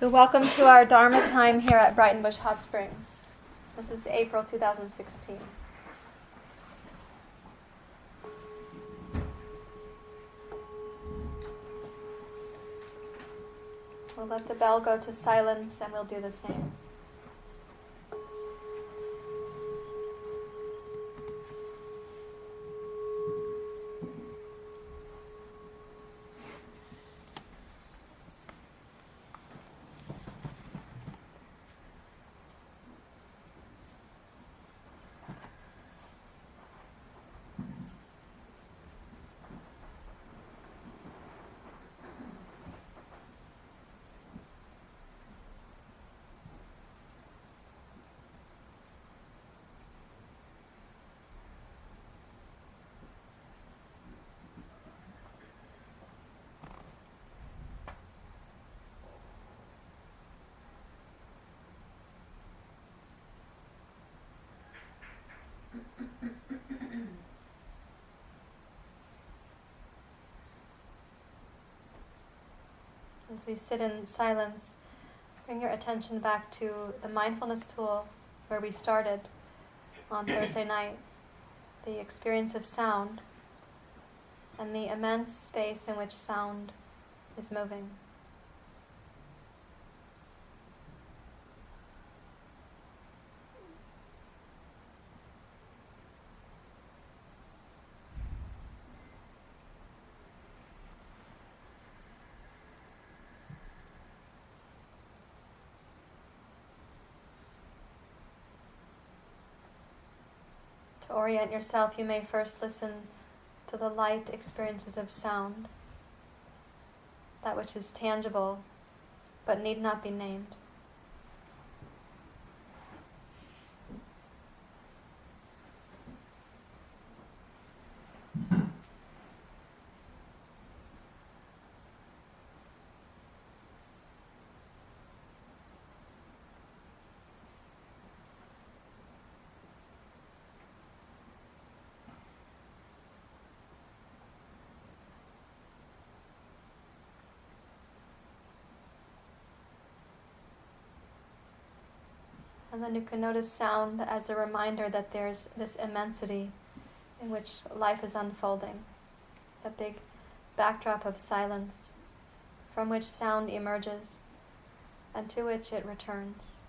So welcome to our Dharma time here at Brighton Bush Hot Springs. This is April 2016. We'll let the bell go to silence and we'll do the same. As we sit in silence, bring your attention back to the mindfulness tool where we started on Thursday night, the experience of sound and the immense space in which sound is moving. To orient yourself, you may first listen to the light experiences of sound, that which is tangible but need not be named. And then you can notice sound as a reminder that there's this immensity in which life is unfolding, a big backdrop of silence from which sound emerges and to which it returns.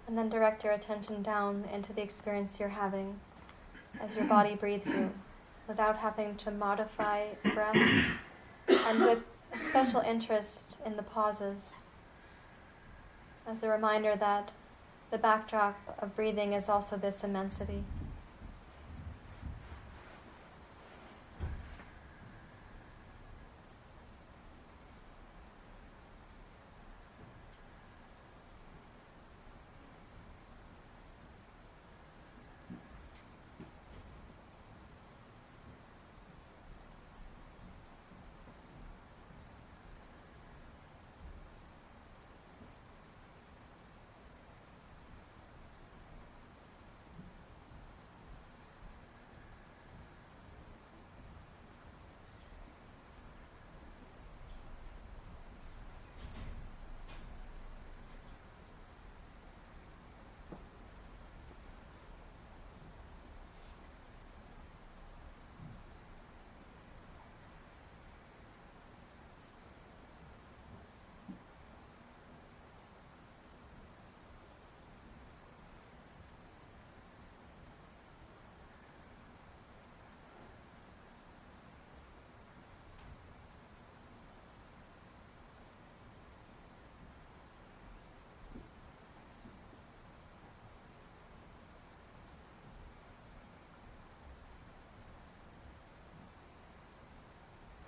And then direct your attention down into the experience you're having as your body breathes you, without having to modify breath, and with a special interest in the pauses, as a reminder that the backdrop of breathing is also this immensity.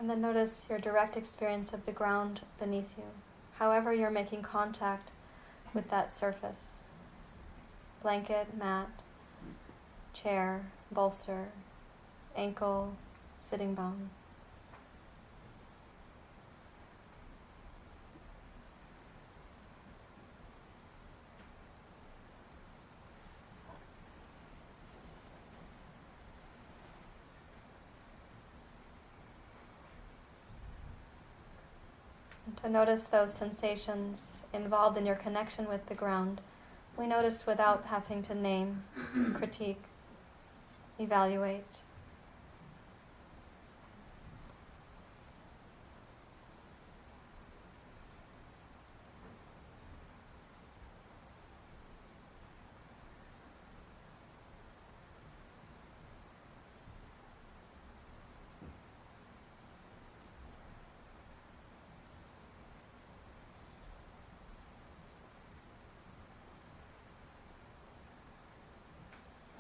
And then notice your direct experience of the ground beneath you, however you're making contact with that surface. Blanket, mat, chair, bolster, ankle, sitting bone. And to notice those sensations involved in your connection with the ground, we notice without having to name, critique, evaluate.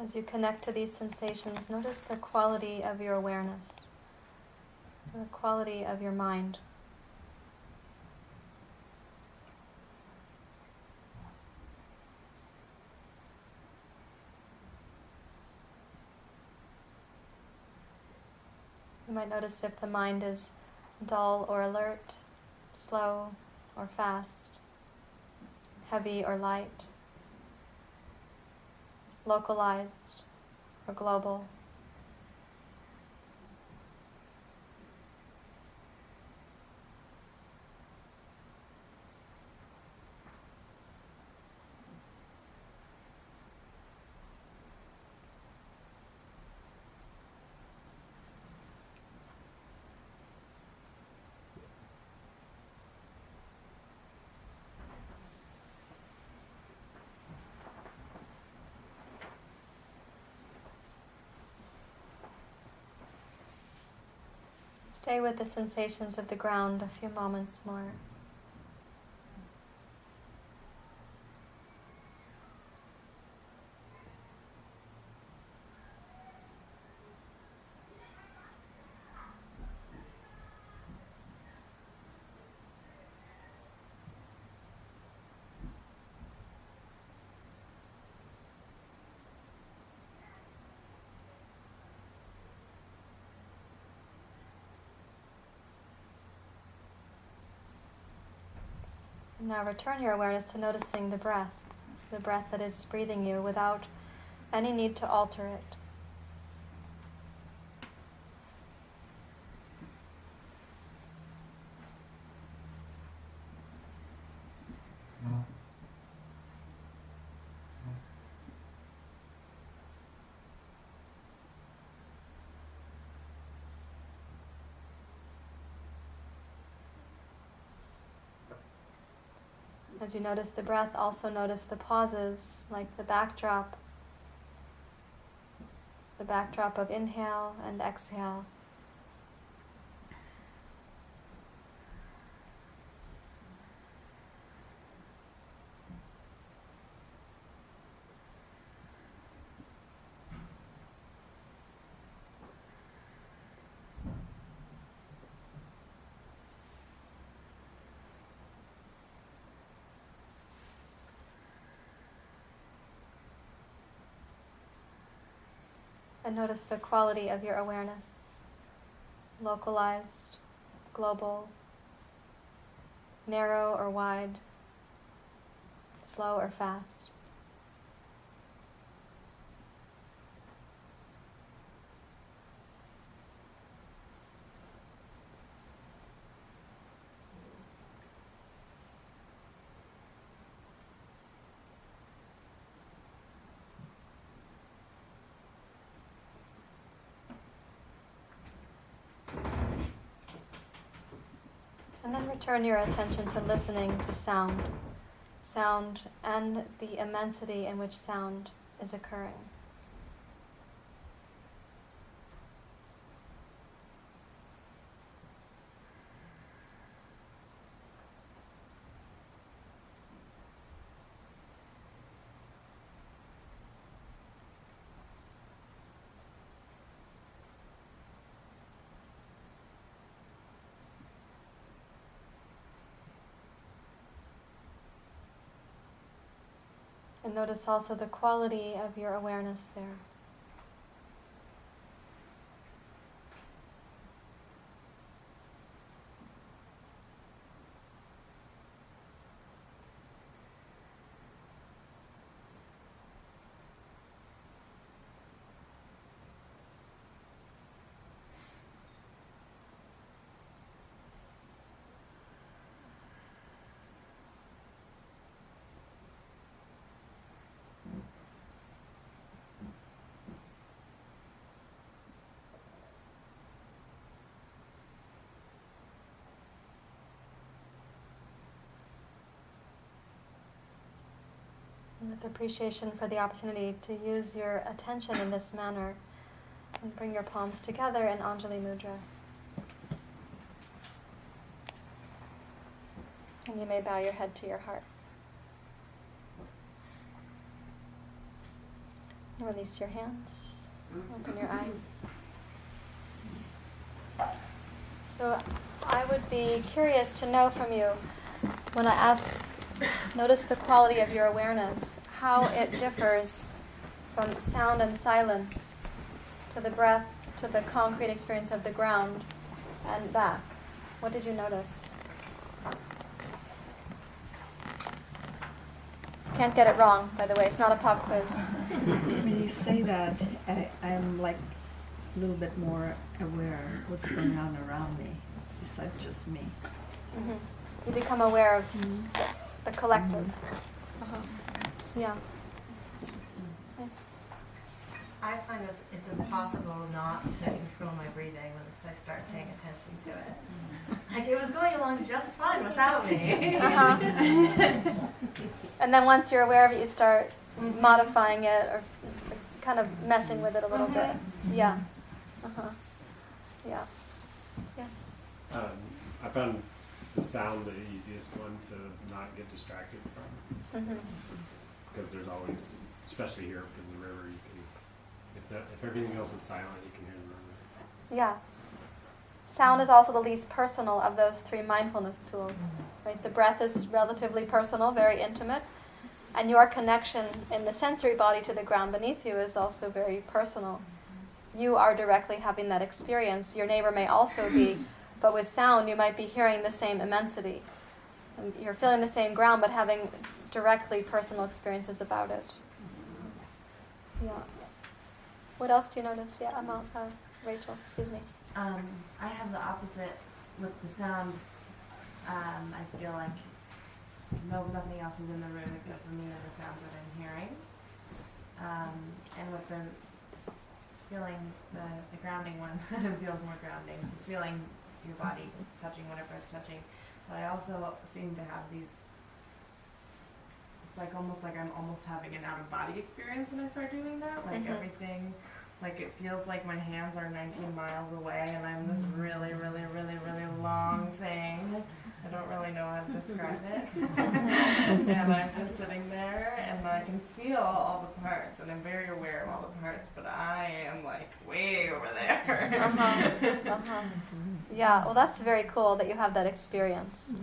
As you connect to these sensations, notice the quality of your awareness, the quality of your mind. You might notice if the mind is dull or alert, slow or fast, heavy or light, localized or global. Stay with the sensations of the ground a few moments more. Now return your awareness to noticing the breath that is breathing you without any need to alter it. As you notice the breath, also notice the pauses, like the backdrop of inhale and exhale. And notice the quality of your awareness. Localized, global, narrow or wide, slow or fast. And then return your attention to listening to sound and the immensity in which sound is occurring. And notice also the quality of your awareness there. And with appreciation for the opportunity to use your attention in this manner, and bring your palms together in Anjali Mudra. And you may bow your head to your heart. And release your hands. Open your eyes. So I would be curious to know from you, when I ask, notice the quality of your awareness, how it differs from sound and silence to the breath, to the concrete experience of the ground, and back. What did you notice? Can't get it wrong, by the way. It's not a pop quiz. When you say that, I'm like a little bit more aware of what's going on around me, besides just me. Mm-hmm. You become aware of the collective. Uh-huh. Yeah. Nice. I find it's impossible not to control my breathing once I start paying attention to it. Like it was going along just fine without me. Uh-huh. And then once you're aware of it, you start modifying it or kind of messing with it a little bit. Yeah. Uh-huh. Yeah. Yes. I found the sound the easiest one to not get distracted from. Because there's always, especially here because of the river, you can, if everything else is silent, you can hear the river. Yeah. Sound is also the least personal of those three mindfulness tools. Right? The breath is relatively personal, very intimate, and your connection in the sensory body to the ground beneath you is also very personal. You are directly having that experience. Your neighbor may also be, but with sound you might be hearing the same immensity. And you're feeling the same ground, but having directly personal experiences about it. Yeah. What else do you notice? Yeah, Rachel, excuse me. I have the opposite with the sounds. I feel like nothing else is in the room except for me and the sounds that I'm hearing. And with the feeling, the grounding one feels more grounding. Feeling your body touching whatever it's touching. But I also seem to have these, it's like almost like I'm almost having an out-of-body experience when I start doing that. Like everything, like it feels like my hands are 19 miles away and I'm this really, really, really, really long thing. I don't really know how to describe it. And I'm just sitting there and I can feel all the parts and I'm very aware of all the parts, but I am like way over there. Yeah, well that's very cool that you have that experience.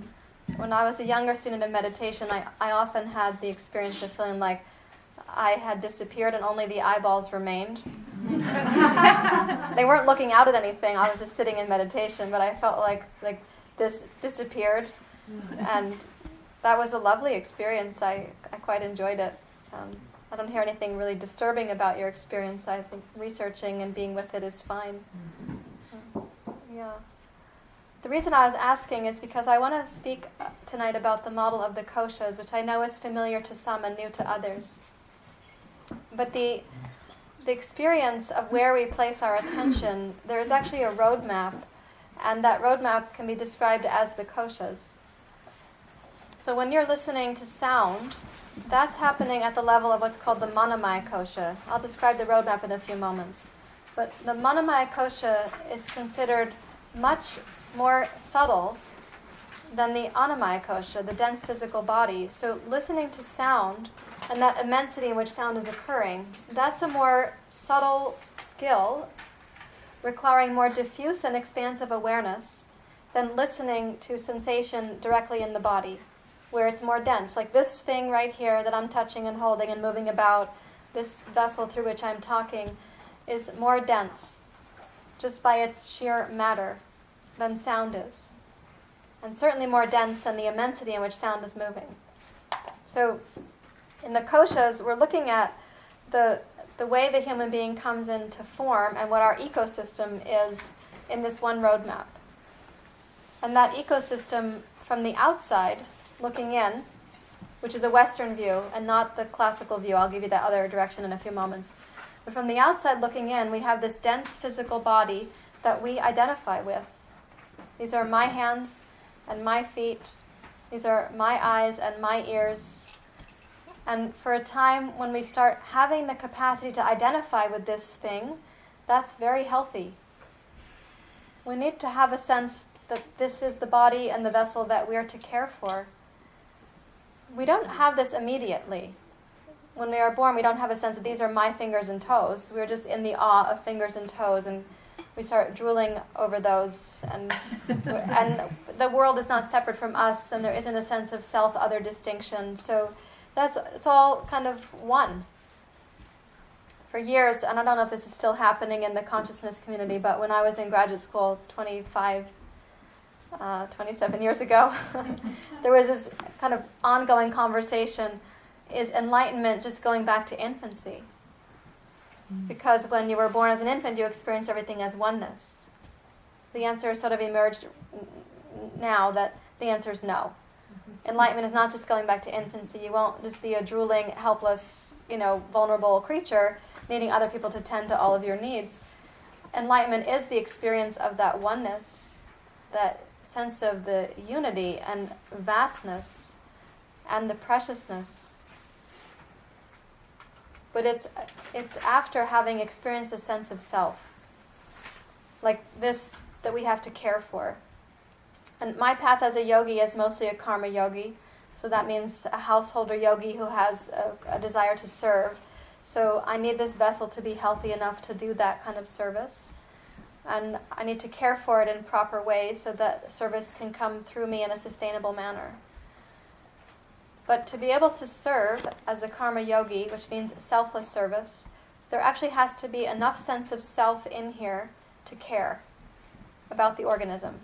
When I was a younger student of meditation, I often had the experience of feeling like I had disappeared and only the eyeballs remained. They weren't looking out at anything, I was just sitting in meditation, but I felt like this disappeared, and that was a lovely experience. I quite enjoyed it. I don't hear anything really disturbing about your experience. I think researching and being with it is fine. Yeah. The reason I was asking is because I want to speak tonight about the model of the Koshas, which I know is familiar to some and new to others. But the experience of where we place our attention, there is actually a roadmap, and that roadmap can be described as the Koshas. So when you're listening to sound, that's happening at the level of what's called the Manamaya Kosha. I'll describe the roadmap in a few moments. But the Manamaya Kosha is considered much more subtle than the Annamaya Kosha, the dense physical body. So listening to sound and that immensity in which sound is occurring, that's a more subtle skill requiring more diffuse and expansive awareness than listening to sensation directly in the body. where it's more dense. Like this thing right here that I'm touching and holding and moving about, this vessel through which I'm talking, is more dense, just by its sheer matter, than sound is. And certainly more dense than the immensity in which sound is moving. So in the Koshas, we're looking at the way the human being comes into form and what our ecosystem is in this one roadmap. And that ecosystem from the outside, looking in, which is a Western view and not the classical view, I'll give you that other direction in a few moments. But from the outside looking in, we have this dense physical body that we identify with. These are my hands and my feet. These are my eyes and my ears. And for a time when we start having the capacity to identify with this thing, that's very healthy. We need to have a sense that this is the body and the vessel that we're to care for. We don't have this immediately. When we are born, we don't have a sense that these are my fingers and toes. We're just in the awe of fingers and toes, and we start drooling over those. And the world is not separate from us, and there isn't a sense of self-other distinction. So it's all kind of one. For years, and I don't know if this is still happening in the consciousness community, but when I was in graduate school 27 years ago, there was this kind of ongoing conversation, is enlightenment just going back to infancy? Because when you were born as an infant, you experienced everything as oneness. The answer has sort of emerged now that the answer is no. Enlightenment is not just going back to infancy. You won't just be a drooling, helpless, vulnerable creature needing other people to tend to all of your needs. Enlightenment is the experience of that oneness, that sense of the unity and vastness and the preciousness. But it's after having experienced a sense of self, like this, that we have to care for. And my path as a yogi is mostly a karma yogi, so that means a householder yogi who has a desire to serve. So I need this vessel to be healthy enough to do that kind of service. And I need to care for it in proper ways so that service can come through me in a sustainable manner. But to be able to serve as a karma yogi, which means selfless service, there actually has to be enough sense of self in here to care about the organism.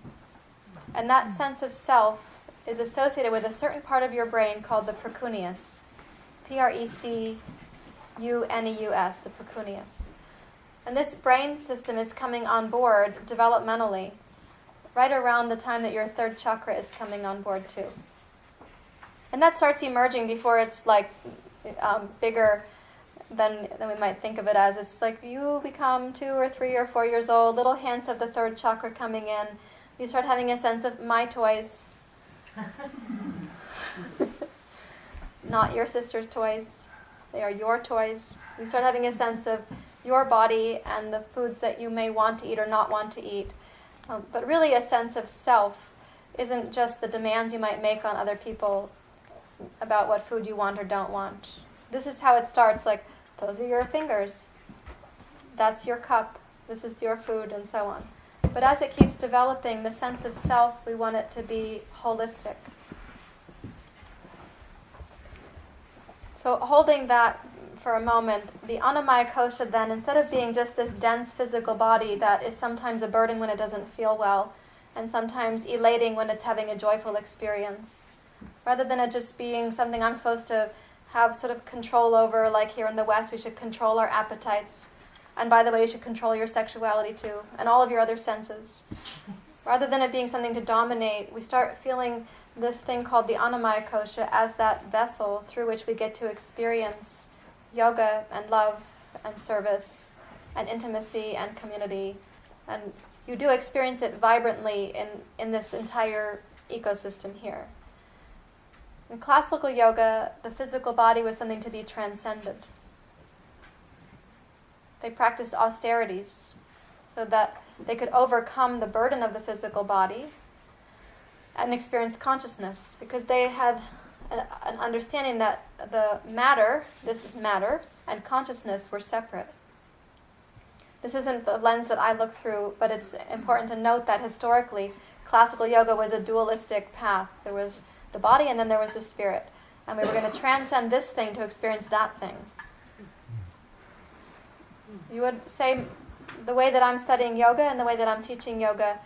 And that sense of self is associated with a certain part of your brain called the precuneus. Precuneus, the precuneus. And this brain system is coming on board developmentally right around the time that your third chakra is coming on board too. And that starts emerging before it's like bigger than we might think of it as. It's like you become 2 or 3 or 4 years old, little hints of the third chakra coming in. You start having a sense of my toys. Not your sister's toys. They are your toys. You start having a sense of your body and the foods that you may want to eat or not want to eat. But really a sense of self isn't just the demands you might make on other people about what food you want or don't want. This is how it starts, like, those are your fingers. That's your cup. This is your food, and so on. But as it keeps developing, the sense of self, we want it to be holistic. So holding that for a moment, the Annamaya Kosha then, instead of being just this dense physical body that is sometimes a burden when it doesn't feel well, and sometimes elating when it's having a joyful experience, rather than it just being something I'm supposed to have sort of control over, like here in the West, we should control our appetites. And by the way, you should control your sexuality too, and all of your other senses. Rather than it being something to dominate, we start feeling this thing called the Annamaya Kosha as that vessel through which we get to experience yoga and love and service and intimacy and community. And you do experience it vibrantly in this entire ecosystem here. In classical yoga, the physical body was something to be transcended. They practiced austerities so that they could overcome the burden of the physical body and experience consciousness, because they had an understanding that the matter, this is matter, and consciousness were separate. This isn't the lens that I look through, but it's important to note that historically, classical yoga was a dualistic path. There was the body, and then there was the spirit. And we were going to transcend this thing to experience that thing. You would say the way that I'm studying yoga and the way that I'm teaching yoga,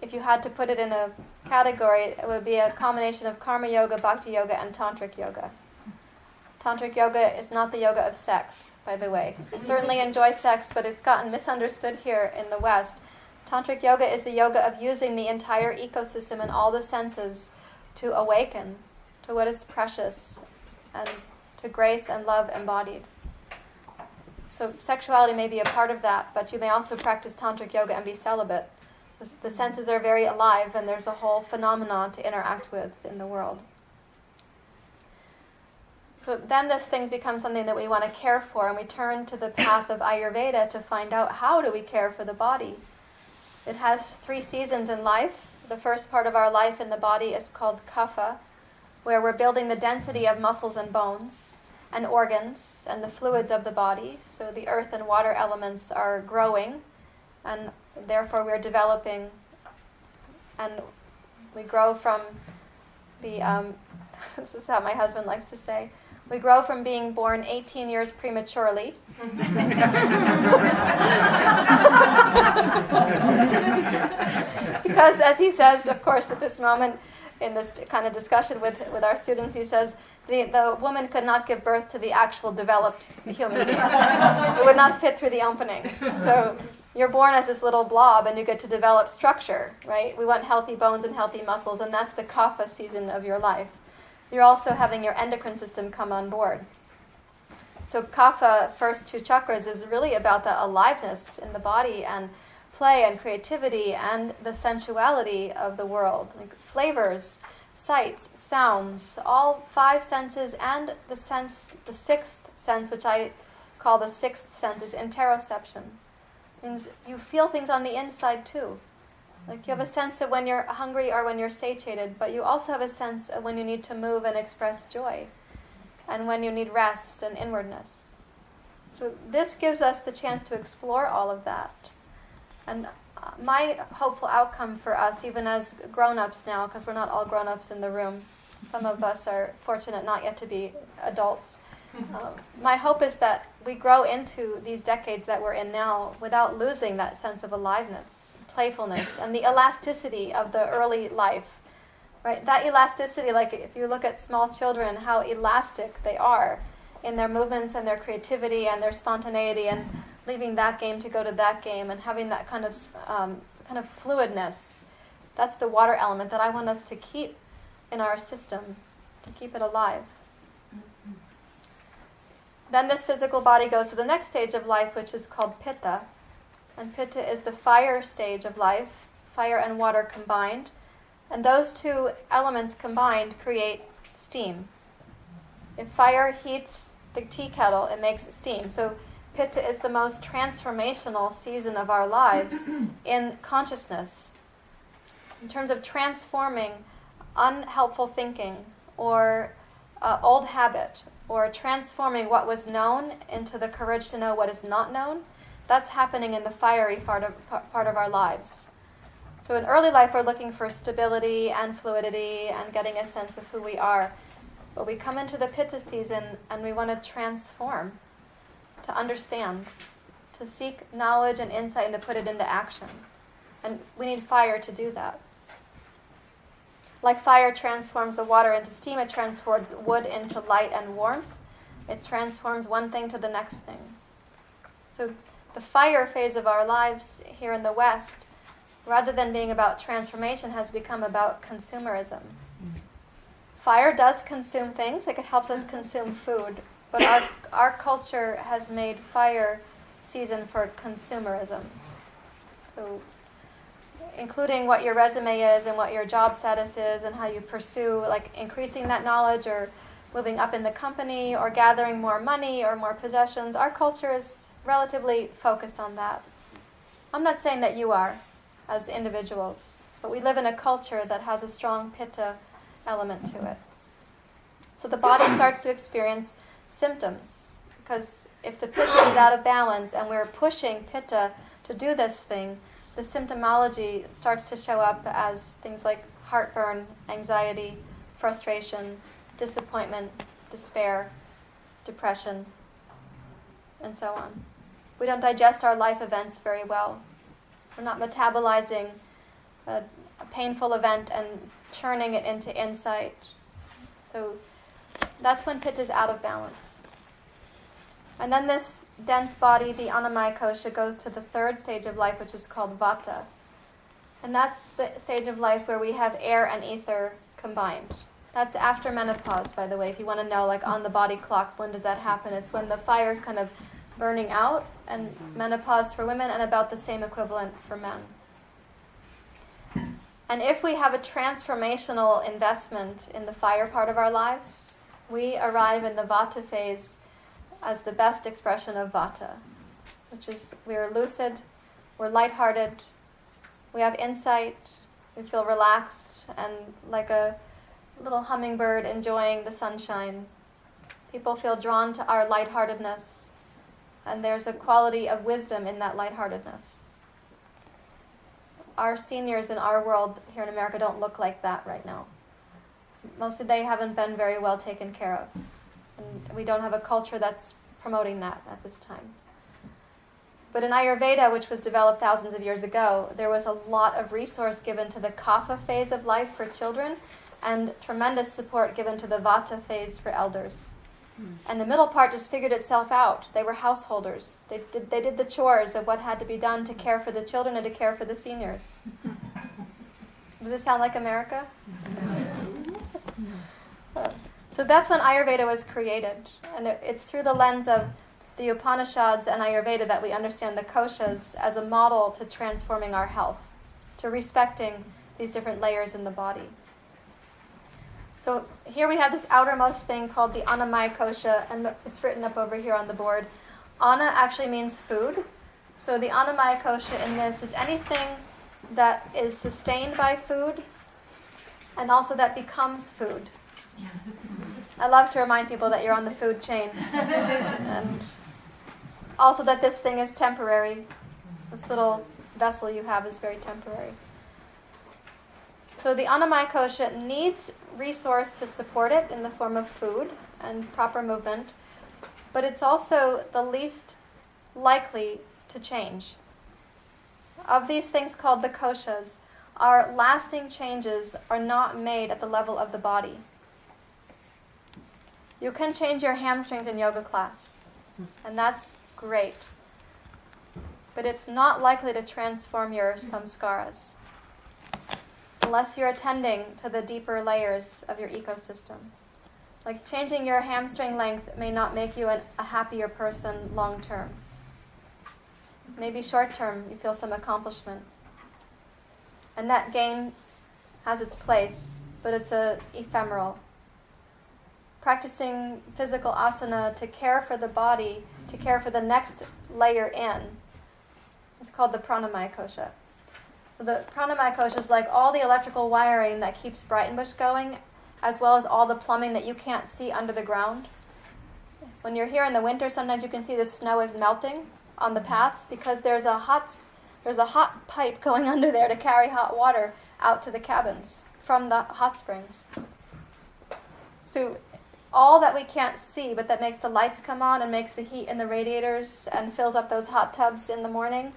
if you had to put it in a category, it would be a combination of karma yoga, bhakti yoga, and tantric yoga. Tantric yoga is not the yoga of sex, by the way. I certainly enjoy sex, but it's gotten misunderstood here in the West. Tantric yoga is the yoga of using the entire ecosystem and all the senses to awaken to what is precious and to grace and love embodied. So sexuality may be a part of that, but you may also practice tantric yoga and be celibate. The senses are very alive, and there's a whole phenomenon to interact with in the world. So then this things become something that we want to care for, and we turn to the path of Ayurveda to find out how do we care for the body. It has 3 seasons in life. The first part of our life in the body is called kapha, where we're building the density of muscles and bones and organs and the fluids of the body. So the earth and water elements are growing, and therefore we're developing, and we grow from the, this is how my husband likes to say, we grow from being born 18 years prematurely. Because as he says, of course, at this moment, in this kind of discussion with our students, he says, the woman could not give birth to the actual developed human being. It would not fit through the opening. So you're born as this little blob, and you get to develop structure, right? We want healthy bones and healthy muscles, and that's the kapha season of your life. You're also having your endocrine system come on board. So kapha, first 2 chakras, is really about the aliveness in the body and play and creativity and the sensuality of the world. Like flavors, sights, sounds, all 5 senses, and the 6th sense, which I call the 6th sense, is interoception. Means you feel things on the inside too. Like you have a sense of when you're hungry or when you're satiated, but you also have a sense of when you need to move and express joy, and when you need rest and inwardness. So this gives us the chance to explore all of that. And my hopeful outcome for us, even as grown-ups now, because we're not all grown-ups in the room, some of us are fortunate not yet to be adults. My hope is that we grow into these decades that we're in now without losing that sense of aliveness, playfulness, and the elasticity of the early life. Right? That elasticity, like if you look at small children, how elastic they are in their movements and their creativity and their spontaneity, and leaving that game to go to that game, and having that kind of fluidness. That's the water element that I want us to keep in our system, to keep it alive. Then this physical body goes to the next stage of life, which is called pitta. And pitta is the fire stage of life, fire and water combined. And those 2 elements combined create steam. If fire heats the tea kettle, it makes steam. So pitta is the most transformational season of our lives in consciousness, in terms of transforming unhelpful thinking or old habit, or transforming what was known into the courage to know what is not known. That's happening in the fiery part of our lives. So in early life, we're looking for stability and fluidity and getting a sense of who we are. But we come into the pitta season and we want to transform, to understand, to seek knowledge and insight and to put it into action. And we need fire to do that. Like fire transforms the water into steam, it transforms wood into light and warmth. It transforms one thing to the next thing. So the fire phase of our lives here in the West, rather than being about transformation, has become about consumerism. Fire does consume things, like it helps us consume food, but our culture has made fire season for consumerism. So including what your resume is and what your job status is and how you pursue, like increasing that knowledge or moving up in the company or gathering more money or more possessions. Our culture is relatively focused on that. I'm not saying that you are as individuals, but we live in a culture that has a strong pitta element to it. So the body starts to experience symptoms, because if the pitta is out of balance and we're pushing pitta to do this thing, the symptomology starts to show up as things like heartburn, anxiety, frustration, disappointment, despair, depression, and so on. We don't digest our life events very well. We're not metabolizing a painful event and churning it into insight. So that's when Pitta is out of balance. And then this dense body, the Annamaya Kosha, goes to the third stage of life, which is called Vata. And that's the stage of life where we have air and ether combined. That's after menopause, by the way. If you want to know, like on the body clock, when does that happen? It's when the fire is kind of burning out, and menopause for women, and about the same equivalent for men. And if we have a transformational investment in the fire part of our lives, we arrive in the Vata phase as the best expression of Vata, which is we're lucid, we're lighthearted, we have insight, we feel relaxed and like a little hummingbird enjoying the sunshine. People feel drawn to our lightheartedness, and there's a quality of wisdom in that lightheartedness. Our seniors in our world here in America don't look like that right now. Mostly they haven't been very well taken care of. And we don't have a culture that's promoting that at this time. But in Ayurveda, which was developed thousands of years ago, there was a lot of resource given to the Kapha phase of life for children, and tremendous support given to the Vata phase for elders. And the middle part just figured itself out. They were householders. They did the chores of what had to be done to care for the children and to care for the seniors. Does it sound like America? So that's when Ayurveda was created. And it's through the lens of the Upanishads and Ayurveda that we understand the koshas as a model to transforming our health, to respecting these different layers in the body. So here we have this outermost thing called the Annamaya Kosha, and it's written up over here on the board. Anna actually means food. So the Annamaya Kosha in this is anything that is sustained by food and also that becomes food. I love to remind people that you're on the food chain. And also that this thing is temporary. This little vessel you have is very temporary. So the Annamaya Kosha needs resource to support it in the form of food and proper movement, but it's also the least likely to change. Of these things called the koshas, our lasting changes are not made at the level of the body. You can change your hamstrings in yoga class, and that's great, but it's not likely to transform your samskaras unless you're attending to the deeper layers of your ecosystem. Like changing your hamstring length may not make you a happier person long term. Maybe short term, you feel some accomplishment. And that gain has its place, but it's ephemeral. Practicing physical asana to care for the body, to care for the next layer in, is called the pranamaya kosha. The pranamaya kosha is like all the electrical wiring that keeps Brightonbush going, as well as all the plumbing that you can't see under the ground. When you're here in the winter, sometimes you can see the snow is melting on the paths because there's a hot pipe going under there to carry hot water out to the cabins from the hot springs. So all that we can't see, but that makes the lights come on and makes the heat in the radiators and fills up those hot tubs in the morning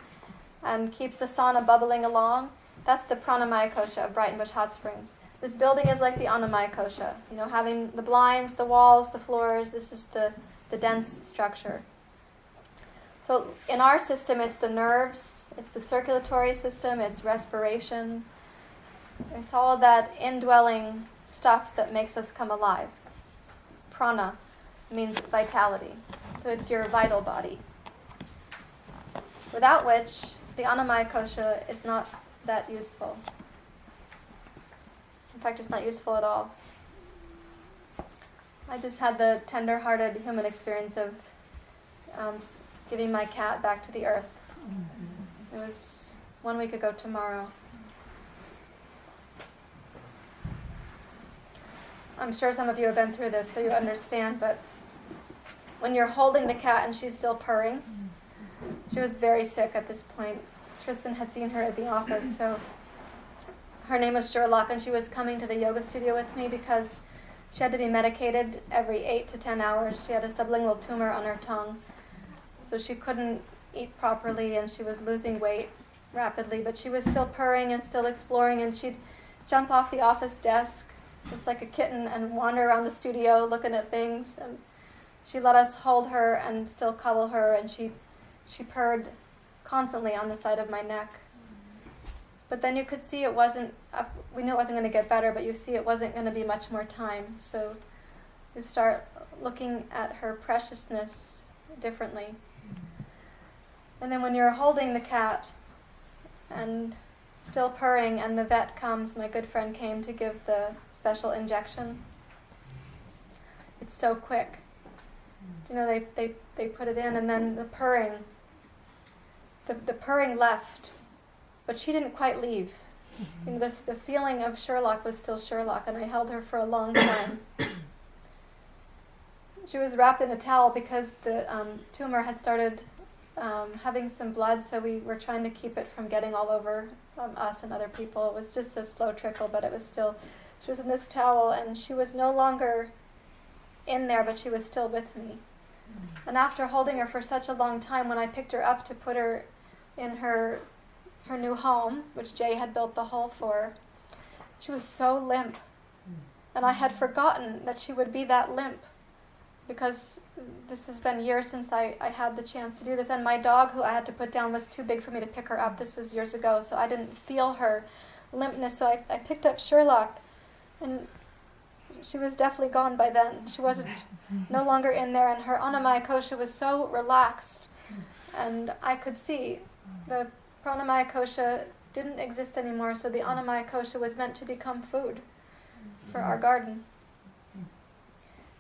and keeps the sauna bubbling along, that's the pranamaya kosha of Brightonbush Hot Springs. This building is like the Annamaya Kosha, having the blinds, the walls, the floors. This is the dense structure. So in our system, it's the nerves, it's the circulatory system, it's respiration. It's all that indwelling stuff that makes us come alive. Prana means vitality. So it's your vital body. Without which, the Annamaya Kosha is not that useful. In fact, it's not useful at all. I just had the tender-hearted human experience of giving my cat back to the earth. It was 1 week ago tomorrow. I'm sure some of you have been through this, so you understand, but when you're holding the cat and she's still purring, she was very sick at this point. Tristan had seen her at the office, so her name was Sherlock, and she was coming to the yoga studio with me because she had to be medicated every 8 to 10 hours. She had a sublingual tumor on her tongue, so she couldn't eat properly, and she was losing weight rapidly, but she was still purring and still exploring, and she'd jump off the office desk just like a kitten and wander around the studio looking at things, and she let us hold her and still cuddle her, and she purred constantly on the side of my neck. But then you could see it wasn't, we knew it wasn't going to get better, but you see it wasn't going to be much more time. So you start looking at her preciousness differently. And then when you're holding the cat and still purring, and the vet comes, my good friend came to give the special injection, it's so quick. You know, they put it in, and then the purring left. But she didn't quite leave. You know, the feeling of Sherlock was still Sherlock, and I held her for a long time. She was wrapped in a towel because the tumor had started having some blood, so we were trying to keep it from getting all over us and other people. It was just a slow trickle, but it was still, she was in this towel, and she was no longer in there, but she was still with me. And after holding her for such a long time, when I picked her up to put her in her new home, which Jay had built the hole for, she was so limp. And I had forgotten that she would be that limp, because this has been years since I had the chance to do this. And my dog, who I had to put down, was too big for me to pick her up. This was years ago, so I didn't feel her limpness. So I picked up Sherlock, and she was definitely gone by then. She wasn't no longer in there, and her Anamaya Kosha was so relaxed. And I could see the Pranamaya Kosha didn't exist anymore, so the Anamaya Kosha was meant to become food for our garden.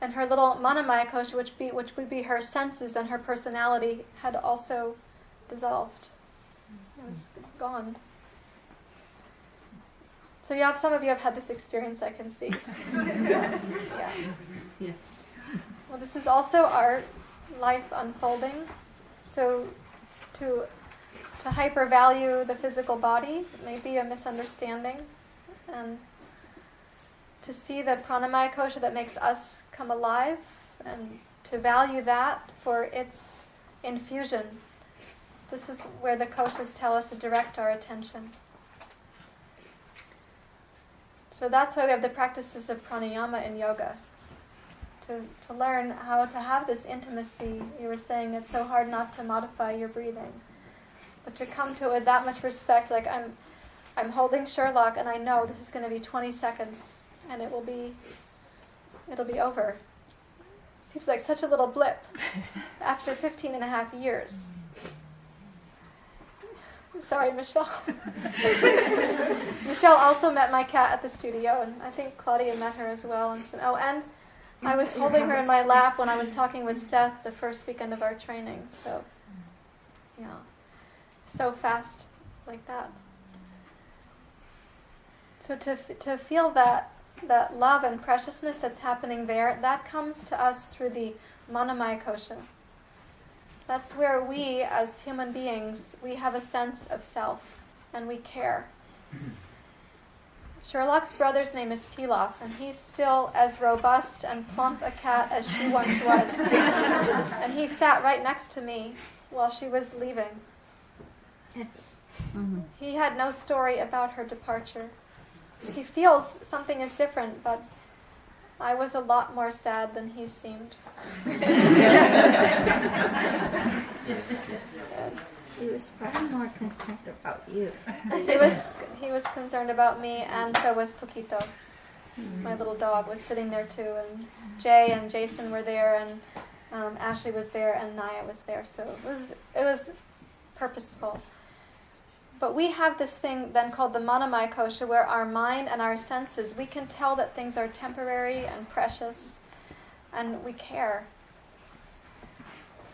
And her little Manamaya Kosha, which would be her senses and her personality, had also dissolved. It was gone. So some of you have had this experience, I can see. Yeah. Well, this is also our life unfolding. So to hypervalue the physical body may be a misunderstanding, and to see the pranamaya kosha that makes us come alive, and to value that for its infusion. This is where the koshas tell us to direct our attention. So that's why we have the practices of pranayama in yoga, to learn how to have this intimacy. You were saying it's so hard not to modify your breathing, but to come to it with that much respect, like I'm holding Sherlock, and I know this is going to be 20 seconds, and it'll be over. Seems like such a little blip after 15 and a half years. Sorry, Michelle. Michelle also met my cat at the studio, and I think Claudia met her as well. And I was holding her in my lap when I was talking with Seth the first weekend of our training. So, yeah, so fast like that. So to feel that love and preciousness that's happening there, that comes to us through the Manamaya Kosha. That's where we, as human beings, we have a sense of self, and we care. Sherlock's brother's name is Pilaf, and he's still as robust and plump a cat as she once was. And he sat right next to me while she was leaving. He had no story about her departure. He feels something is different, but I was a lot more sad than he seemed. He was probably more concerned about you. He was concerned about me, and so was Pukito. My little dog was sitting there too, and Jay and Jason were there, and Ashley was there, and Naya was there. So it was purposeful. But we have this thing then called the Manamaya Kosha, where our mind and our senses, we can tell that things are temporary and precious, and we care.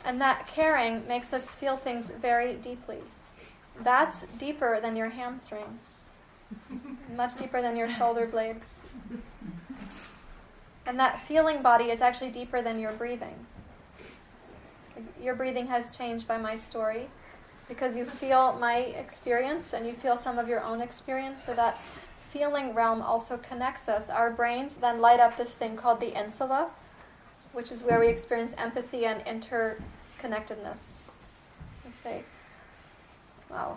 And that caring makes us feel things very deeply. That's deeper than your hamstrings, much deeper than your shoulder blades. And that feeling body is actually deeper than your breathing. Your breathing has changed by my story, because you feel my experience and you feel some of your own experience. So that feeling realm also connects us. Our brains then light up this thing called the insula, which is where we experience empathy and interconnectedness. Let's say, wow.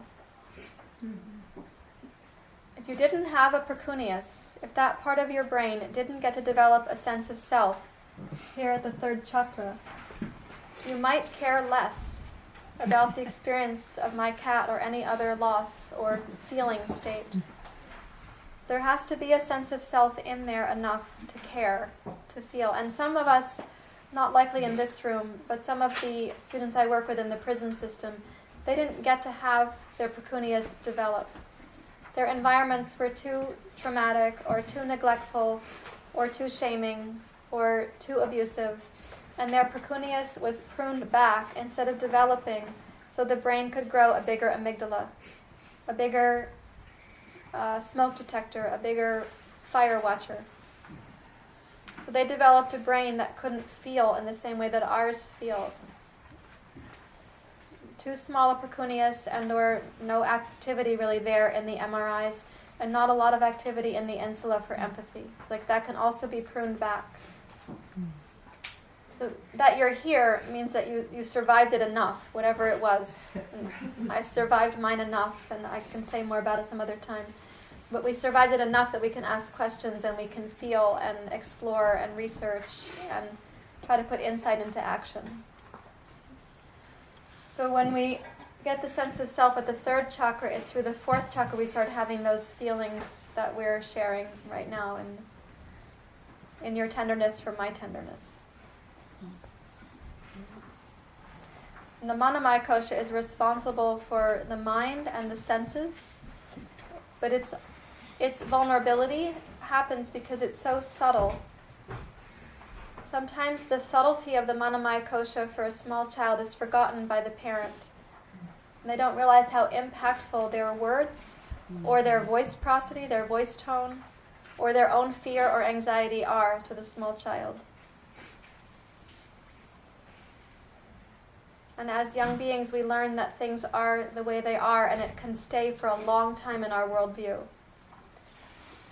If you didn't have a precuneus, if that part of your brain didn't get to develop a sense of self here at the third chakra, you might care less about the experience of my cat or any other loss or feeling state. There has to be a sense of self in there enough to care, to feel. And some of us, not likely in this room, but some of the students I work with in the prison system, they didn't get to have their precuneus develop. Their environments were too traumatic or too neglectful or too shaming or too abusive, and their precuneus was pruned back instead of developing so the brain could grow a bigger amygdala, a bigger smoke detector, a bigger fire watcher. So they developed a brain that couldn't feel in the same way that ours feel. Too small a precuneus and or no activity really there in the MRIs, and not a lot of activity in the insula for empathy. Like that can also be pruned back. So that you're here means that you survived it enough, whatever it was. And I survived mine enough, and I can say more about it some other time. But we survived it enough that we can ask questions and we can feel and explore and research and try to put insight into action. So when we get the sense of self at the third chakra, it's through the fourth chakra we start having those feelings that we're sharing right now in your tenderness for my tenderness. And the Manamaya Kosha is responsible for the mind and the senses, but its vulnerability happens because it's so subtle. Sometimes the subtlety of the Manamaya Kosha for a small child is forgotten by the parent. And they don't realize how impactful their words or their voice prosody, their voice tone, or their own fear or anxiety are to the small child. And as young beings, we learn that things are the way they are, and it can stay for a long time in our worldview.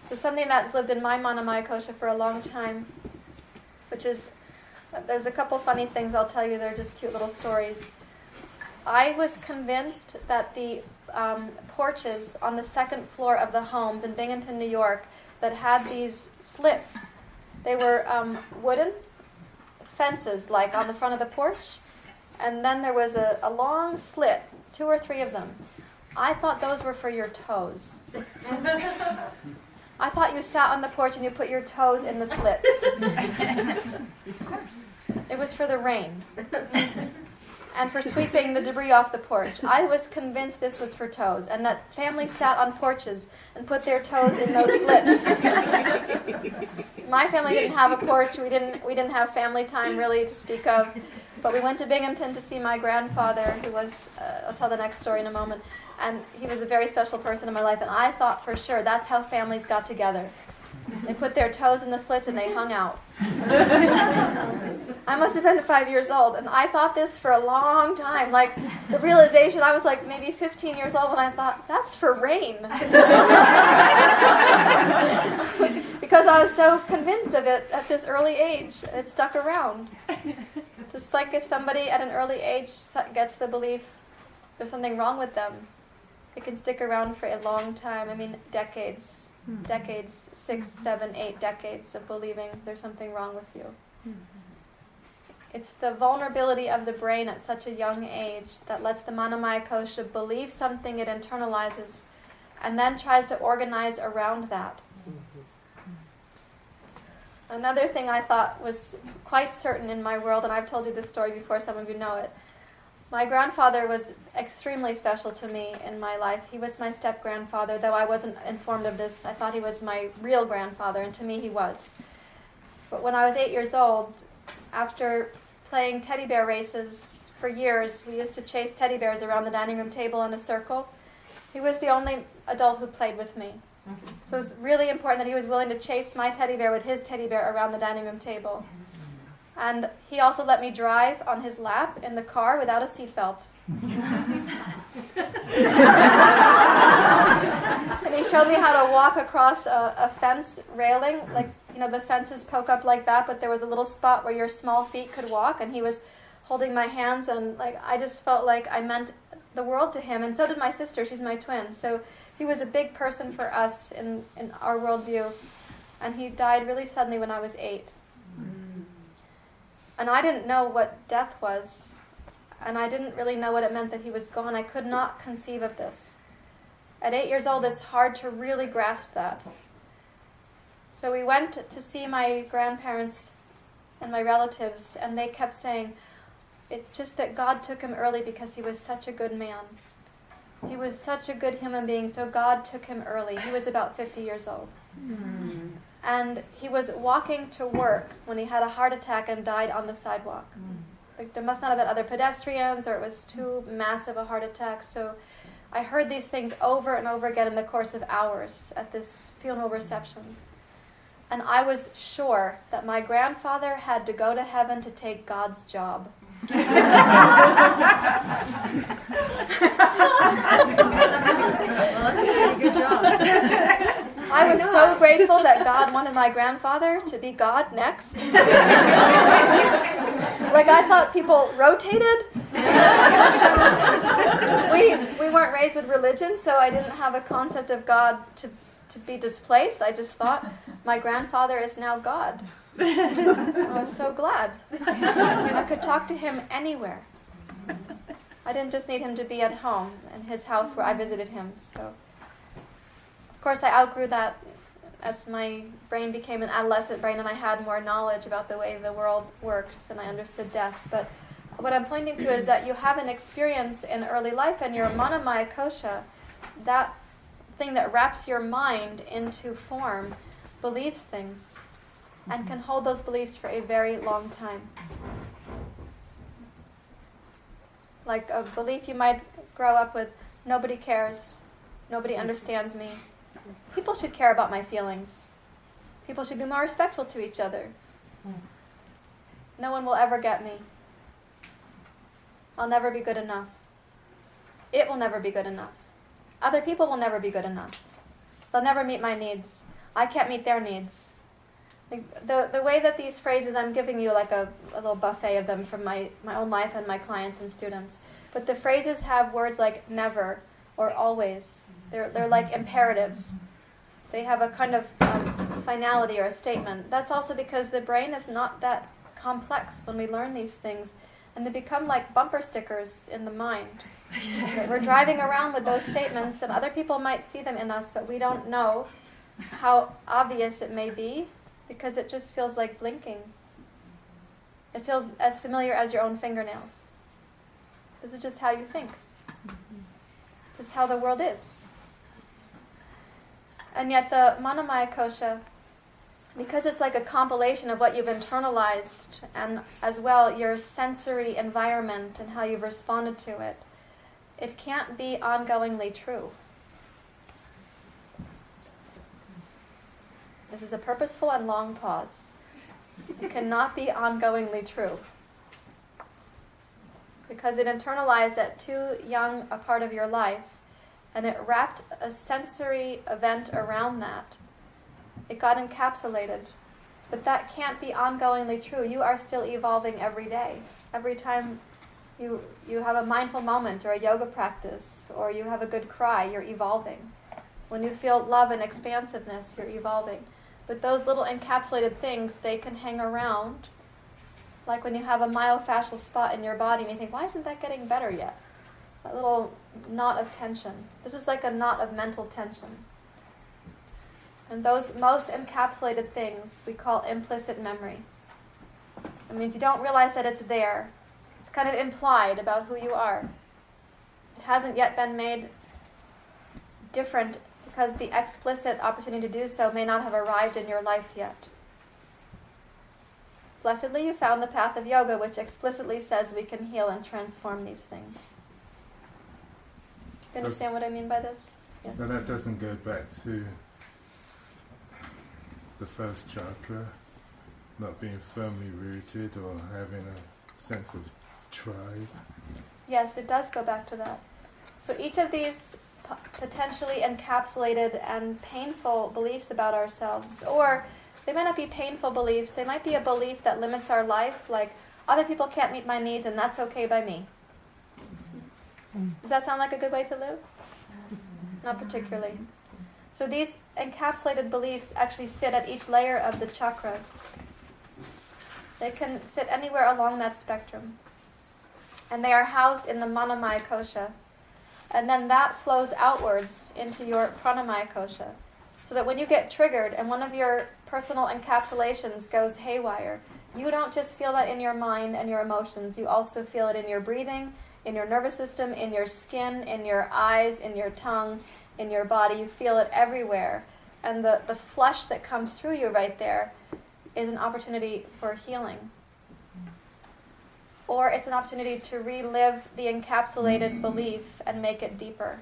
So something that's lived in my Manamaya Kosha for a long time, which is, there's a couple funny things I'll tell you, they're just cute little stories. I was convinced that the porches on the second floor of the homes in Binghamton, New York, that had these slits, they were wooden fences, like on the front of the porch, and then there was a long slit, 2 or 3 of them. I thought those were for your toes. I thought you sat on the porch and you put your toes in the slits. It was for the rain. And for sweeping the debris off the porch. I was convinced this was for toes, and that families sat on porches and put their toes in those slits. My family didn't have a porch. We didn't have family time really to speak of. But we went to Binghamton to see my grandfather, who was, I'll tell the next story in a moment, and he was a very special person in my life, and I thought for sure that's how families got together. They put their toes in the slits and they hung out. I must have been 5 years old, and I thought this for a long time. Like, the realization, I was like maybe 15 years old when I thought, that's for rain. Because I was so convinced of it at this early age, it stuck around. Just like if somebody at an early age gets the belief there's something wrong with them, it can stick around for a long time. I mean, decades, 6, 7, 8 decades of believing there's something wrong with you. It's the vulnerability of the brain at such a young age that lets the Manamaya Kosha believe something it internalizes and then tries to organize around that. Another thing I thought was quite certain in my world, and I've told you this story before, some of you know it. My grandfather was extremely special to me in my life. He was my step-grandfather, though I wasn't informed of this. I thought he was my real grandfather, and to me he was. But when I was 8 years old, after playing teddy bear races for years, we used to chase teddy bears around the dining room table in a circle. He was the only adult who played with me. So it was really important that he was willing to chase my teddy bear with his teddy bear around the dining room table. And he also let me drive on his lap in the car without a seatbelt. And he showed showed me how to walk across a fence railing. Like, the fences poke up like that, but there was a little spot where your small feet could walk, and he was holding my hands, and I just felt like I meant the world to him, and so did my sister. She's my twin. So he was a big person for us in our worldview, and he died really suddenly when I was 8. And I didn't know what death was, and I didn't really know what it meant that he was gone. I could not conceive of this. At 8 years old, it's hard to really grasp that. So we went to see my grandparents and my relatives, and they kept saying, it's just that God took him early because he was such a good man. He was such a good human being, so God took him early. He was about 50 years old. Mm. And he was walking to work when he had a heart attack and died on the sidewalk. Like, there must not have been other pedestrians, or it was too massive a heart attack. So I heard these things over and over again in the course of hours at this funeral reception. And I was sure that my grandfather had to go to heaven to take God's job. Good job. I was so grateful that God wanted my grandfather to be God next. Like, I thought people rotated. We weren't raised with religion, so I didn't have a concept of God to be displaced. I just thought, my grandfather is now God. I was so glad. I could talk to him anywhere. I didn't just need him to be at home in his house where I visited him. So, of course, I outgrew that as my brain became an adolescent brain, and I had more knowledge about the way the world works, and I understood death. But what I'm pointing to is that you have an experience in early life, and your manamaya kosha, that thing that wraps your mind into form, believes things and can hold those beliefs for a very long time. Like a belief you might grow up with, nobody cares, nobody understands me. People should care about my feelings. People should be more respectful to each other. No one will ever get me. I'll never be good enough. It will never be good enough. Other people will never be good enough. They'll never meet my needs. I can't meet their needs. Like the way that these phrases, I'm giving you like a little buffet of them from my own life and my clients and students. But the phrases have words like never or always. They're like imperatives. They have a kind of finality or a statement. That's also because the brain is not that complex when we learn these things. And they become like bumper stickers in the mind. We're driving around with those statements, and other people might see them in us, but we don't know how obvious it may be, because it just feels like blinking. It feels as familiar as your own fingernails. This is just how you think. This is how the world is. And yet the manamaya kosha, because it's like a compilation of what you've internalized, and as well your sensory environment and how you've responded to it, it can't be ongoingly true. This is a purposeful and long pause. It cannot be ongoingly true. Because it internalized at too young a part of your life, and it wrapped a sensory event around that. It got encapsulated. But that can't be ongoingly true. You are still evolving every day. Every time you have a mindful moment or a yoga practice, or you have a good cry, you're evolving. When you feel love and expansiveness, you're evolving. But those little encapsulated things, they can hang around. Like when you have a myofascial spot in your body and you think, why isn't that getting better yet? That little knot of tension. This is like a knot of mental tension. And those most encapsulated things we call implicit memory. It means you don't realize that it's there. It's kind of implied about who you are. It hasn't yet been made different because the explicit opportunity to do so may not have arrived in your life yet. Blessedly, you found the path of yoga, which explicitly says we can heal and transform these things. You understand what I mean by this? Yes. So that doesn't go back to the first chakra, not being firmly rooted or having a sense of tribe? Yes, it does go back to that. So each of these potentially encapsulated and painful beliefs about ourselves. Or they might not be painful beliefs, they might be a belief that limits our life, like other people can't meet my needs and that's okay by me. Does that sound like a good way to live? Not particularly. So these encapsulated beliefs actually sit at each layer of the chakras. They can sit anywhere along that spectrum. And they are housed in the Manomaya Kosha. And then that flows outwards into your Pranamaya Kosha. So that when you get triggered and one of your personal encapsulations goes haywire, you don't just feel that in your mind and your emotions, you also feel it in your breathing, in your nervous system, in your skin, in your eyes, in your tongue, in your body. You feel it everywhere. And the flush that comes through you right there is an opportunity for healing. Or it's an opportunity to relive the encapsulated belief and make it deeper.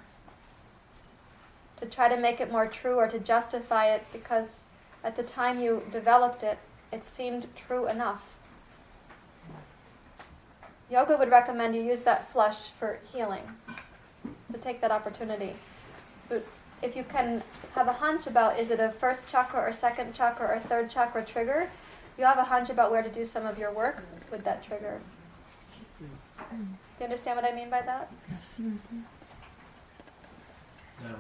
To try to make it more true or to justify it because at the time you developed it, it seemed true enough. Yoga would recommend you use that flush for healing, to take that opportunity. So if you can have a hunch about is it a first chakra or second chakra or third chakra trigger, you have a hunch about where to do some of your work with that trigger. Do you understand what I mean by that? Yes. No.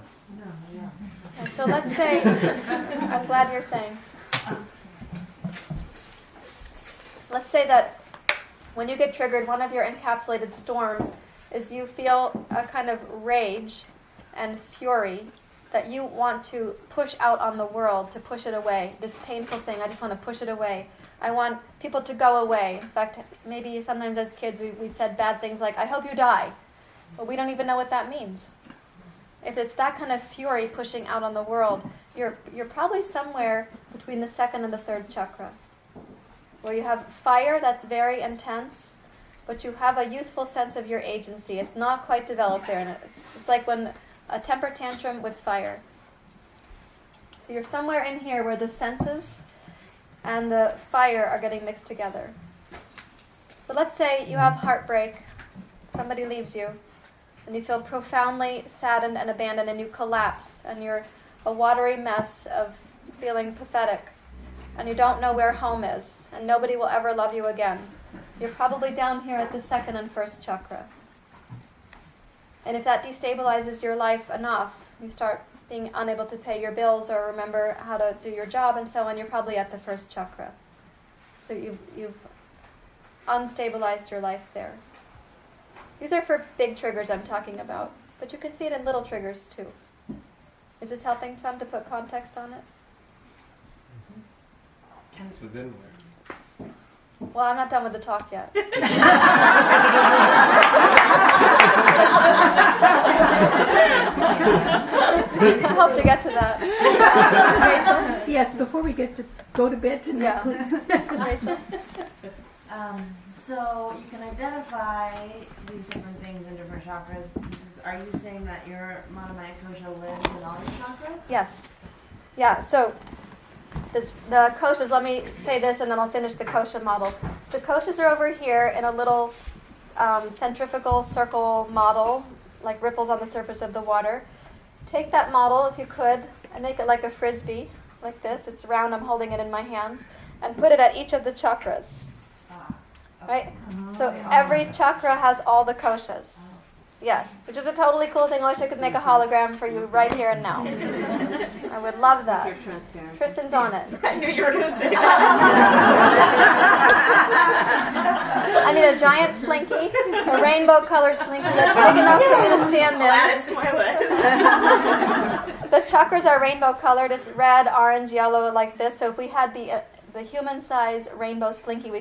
And so let's say, I'm glad you're saying, let's say that when you get triggered, one of your encapsulated storms is you feel a kind of rage and fury that you want to push out on the world, to push it away. This painful thing, I just want to push it away. I want people to go away. In fact, maybe sometimes as kids we said bad things like, I hope you die. But we don't even know what that means. If it's that kind of fury pushing out on the world, you're probably somewhere between the second and the third chakra, where you have fire that's very intense, but you have a youthful sense of your agency. It's not quite developed there. And it's like when a temper tantrum with fire. So you're somewhere in here where the senses and the fire are getting mixed together. But let's say you have heartbreak, somebody leaves you, and you feel profoundly saddened and abandoned, and you collapse, and you're a watery mess of feeling pathetic, and you don't know where home is, and nobody will ever love you again. You're probably down here at the second and first chakra. And if that destabilizes your life enough, you start being unable to pay your bills or remember how to do your job and so on, you're probably at the first chakra. So you've unstabilized your life there. These are for big triggers I'm talking about, but you can see it in little triggers too. Is this helping some to put context on it? So then Well, I'm not done with the talk yet. I hope to get to that. Rachel? Yes, before we get to go to bed tonight, Yeah. please. Rachel? So you can identify these different things in different chakras. Are you saying that your Manomaya Kosha lives in all these chakras? Yes. Yeah, so the koshas, let me say this and then I'll finish the kosha model. The koshas are over here in a little centrifugal circle model, like ripples on the surface of the water. Take that model, if you could, and make it like a frisbee, like this. It's round, I'm holding it in my hands. And put it at each of the chakras. Right? So every chakra has all the koshas. Yes, which is a totally cool thing. I wish I could make a hologram for you right here and now. I would love that. Tristan's on it. I knew you were going to say that. I need a giant slinky, a rainbow-colored slinky that's big enough for me to stand Add in. it to my list. The chakras are rainbow-colored. It's red, orange, yellow, like this. So if we had the human-size rainbow slinky, we